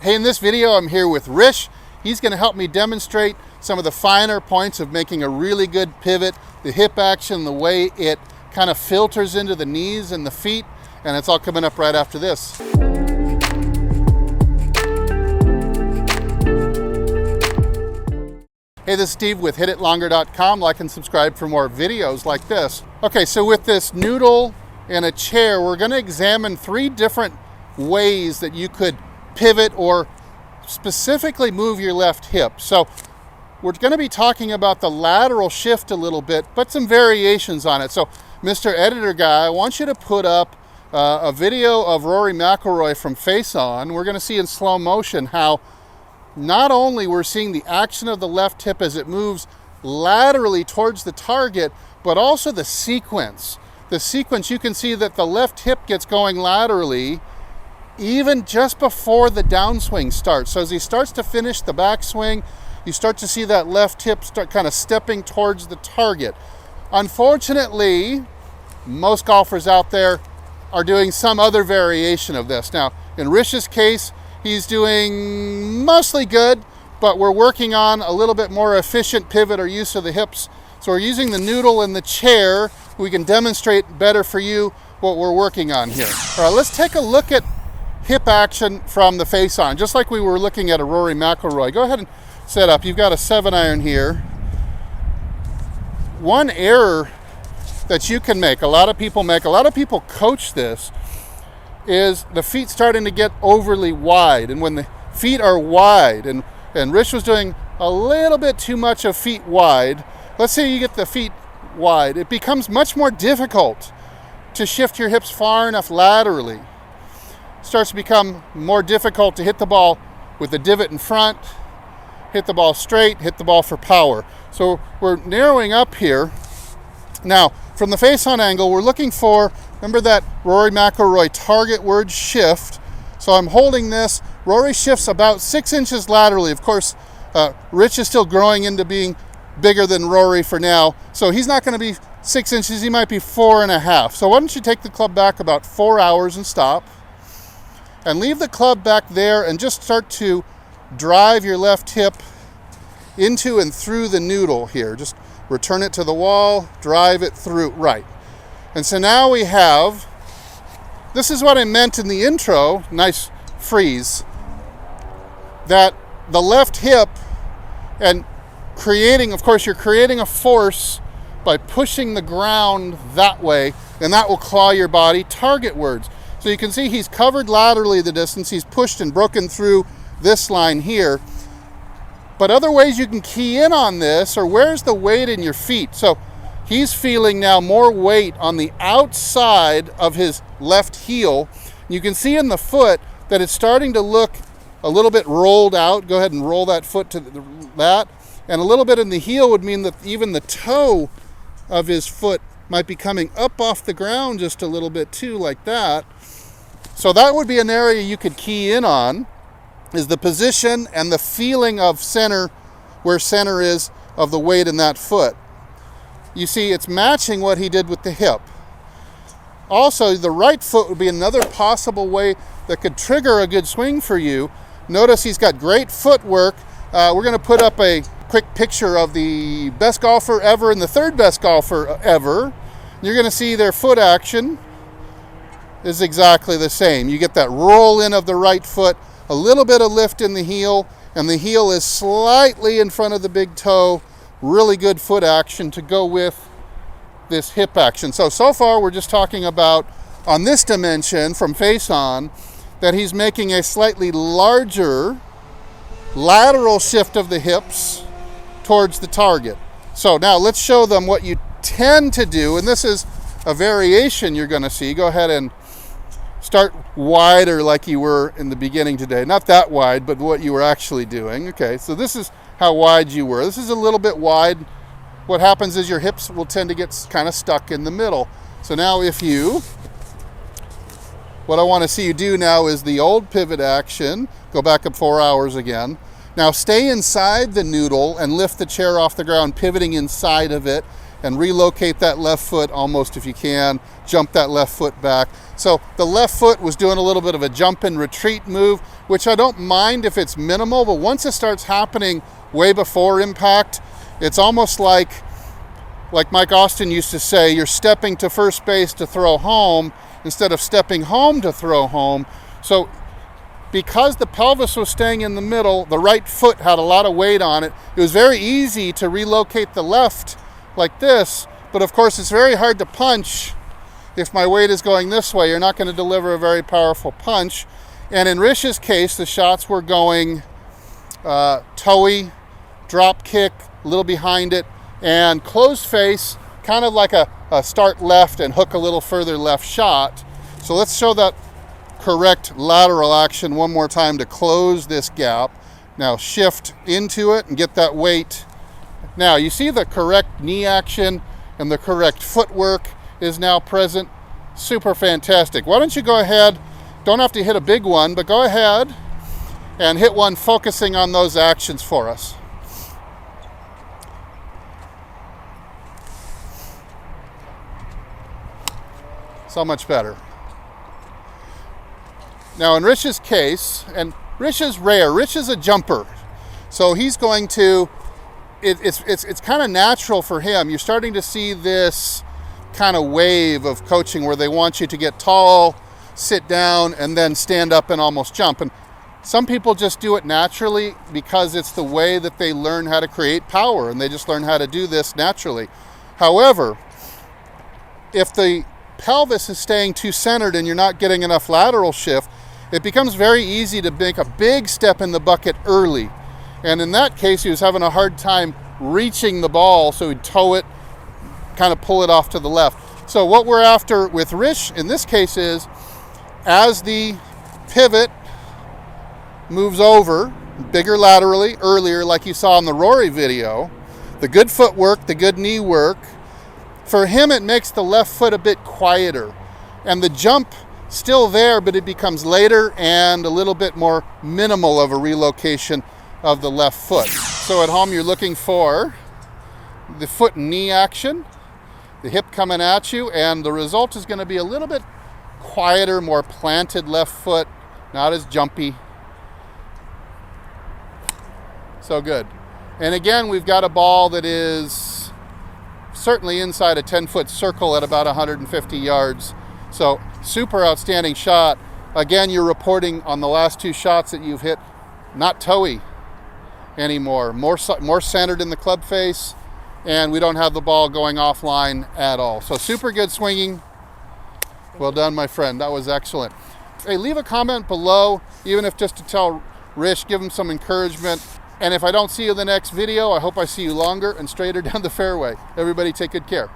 Hey, in this video, I'm here with Rish. He's going to help me demonstrate some of the finer points of making a really good pivot, the hip action, the way it kind of filters into the knees and the feet, and it's all coming up right after this. Hey, this is Steve with HitItLonger.com. Like and subscribe for more videos like this. Okay, so with this noodle and a chair, we're going to examine 3 different ways that you could pivot or specifically move your left hip. So we're going to be talking about the lateral shift a little bit, but some variations on it. So Mr. Editor Guy, I want you to put up a video of Rory McIlroy from Face On. We're going to see in slow motion how not only we're seeing the action of the left hip as it moves laterally towards the target, but also the sequence. The sequence, you can see that the left hip gets going laterally even just before the downswing starts. So as he starts to finish the backswing, you start to see that left hip start kind of stepping towards the target. Unfortunately, most golfers out there are doing some other variation of this. Now, in Rish's case, he's doing mostly good, but we're working on a little bit more efficient pivot or use of the hips. So we're using the noodle and the chair. We can demonstrate better for you what we're working on here. All right, let's take a look at hip action from the Face On, just like we were looking at a Rory McIlroy. Go ahead and set up. You've got a 7-iron here. One error that you can make, a lot of people coach this, is the feet starting to get overly wide. And when the feet are wide, and Rish was doing a little bit too much of feet wide, let's say you get the feet wide, it becomes much more difficult to shift your hips far enough laterally. It starts to become more difficult to hit the ball with the divot in front, hit the ball straight, hit the ball for power. So we're narrowing up here. Now, from the Face On angle, we're looking for, remember that Rory McIlroy target word shift. So I'm holding this. Rory shifts about 6 inches laterally. Of course, Rich is still growing into being bigger than Rory for now. So he's not going to be 6 inches. He might be 4.5. So why don't you take the club back about 4 hours and stop. And leave the club back there and just start to drive your left hip into and through the noodle here. Just return it to the wall, drive it through, right. And so now we have, this is what I meant in the intro, nice freeze, that the left hip and creating, of course, you're creating a force by pushing the ground that way, and that will claw your body target words. So you can see he's covered laterally the distance, he's pushed and broken through this line here. But other ways you can key in on this are where's the weight in your feet. So he's feeling now more weight on the outside of his left heel. You can see in the foot that it's starting to look a little bit rolled out. Go ahead and roll that foot to that. And a little bit in the heel would mean that even the toe of his foot might be coming up off the ground just a little bit too, like that. So that would be an area you could key in on, is the position and the feeling of center, where center is of the weight in that foot. You see, it's matching what he did with the hip. Also, the right foot would be another possible way that could trigger a good swing for you. Notice he's got great footwork. We're going to put up a quick picture of the best golfer ever and the third best golfer ever. You're going to see their foot action is exactly the same. You get that roll in of the right foot, a little bit of lift in the heel, and the heel is slightly in front of the big toe. Really good foot action to go with this hip action. So far we're just talking about, on this dimension from Face On, that he's making a slightly larger lateral shift of the hips towards the target. So now let's show them what you tend to do, and this is a variation you're going to see. Go ahead and start wider like you were in the beginning today. Not that wide, but what you were actually doing. Okay, so this is how wide you were. This is a little bit wide. What happens is your hips will tend to get kind of stuck in the middle. So now what I want to see you do now is the old pivot action. Go back up 4 hours again. Now stay inside the noodle and lift the chair off the ground, pivoting inside of it, and relocate that left foot almost if you can. Jump that left foot back. So the left foot was doing a little bit of a jump and retreat move. which I don't mind if it's minimal, but once it starts happening way before impact, it's almost like Mike Austin used to say, you're stepping to first base to throw home instead of stepping home to throw home. So because the pelvis was staying in the middle, the right foot had a lot of weight on it. It was very easy to relocate the left like this, but of course it's very hard to punch if my weight is going this way. You're not going to deliver a very powerful punch. And in Rish's case, the shots were going toey, drop kick, a little behind it, and closed face, kind of like a start left and hook a little further left shot. So let's show that correct lateral action one more time to close this gap. Now shift into it and get that weight. Now you see the correct knee action and the correct footwork is now present. Super fantastic. Why don't you go ahead, don't have to hit a big one, but go ahead and hit one focusing on those actions for us. So much better. Now in Rish's case, and Rish is rare, Rish is a jumper. So he's going to, it's kind of natural for him. You're starting to see this kind of wave of coaching where they want you to get tall, sit down, and then stand up and almost jump. And some people just do it naturally because it's the way that they learn how to create power, and they just learn how to do this naturally. However, if the pelvis is staying too centered and you're not getting enough lateral shift, it becomes very easy to make a big step in the bucket early. And in that case, he was having a hard time reaching the ball, so he'd toe it, kind of pull it off to the left. So what we're after with Rish in this case is, as the pivot moves over, bigger laterally, earlier, like you saw in the Rory video, the good footwork, the good knee work, for him it makes the left foot a bit quieter. And the jump still there, but it becomes later and a little bit more minimal of a relocation of the left foot. So at home you're looking for the foot and knee action, the hip coming at you, and the result is going to be a little bit quieter, more planted left foot, not as jumpy. So good. And again, we've got a ball that is certainly inside a 10-foot circle at about 150 yards. So super outstanding shot. Again, you're reporting on the last two shots that you've hit, not toey anymore, more centered in the club face, and we don't have the ball going offline at all. So super good swinging. Well done, my friend. That was excellent. Hey, leave a comment below, even if just to tell Rish, give him some encouragement. And if I don't see you in the next video, I hope I see you longer and straighter down the fairway. Everybody take good care.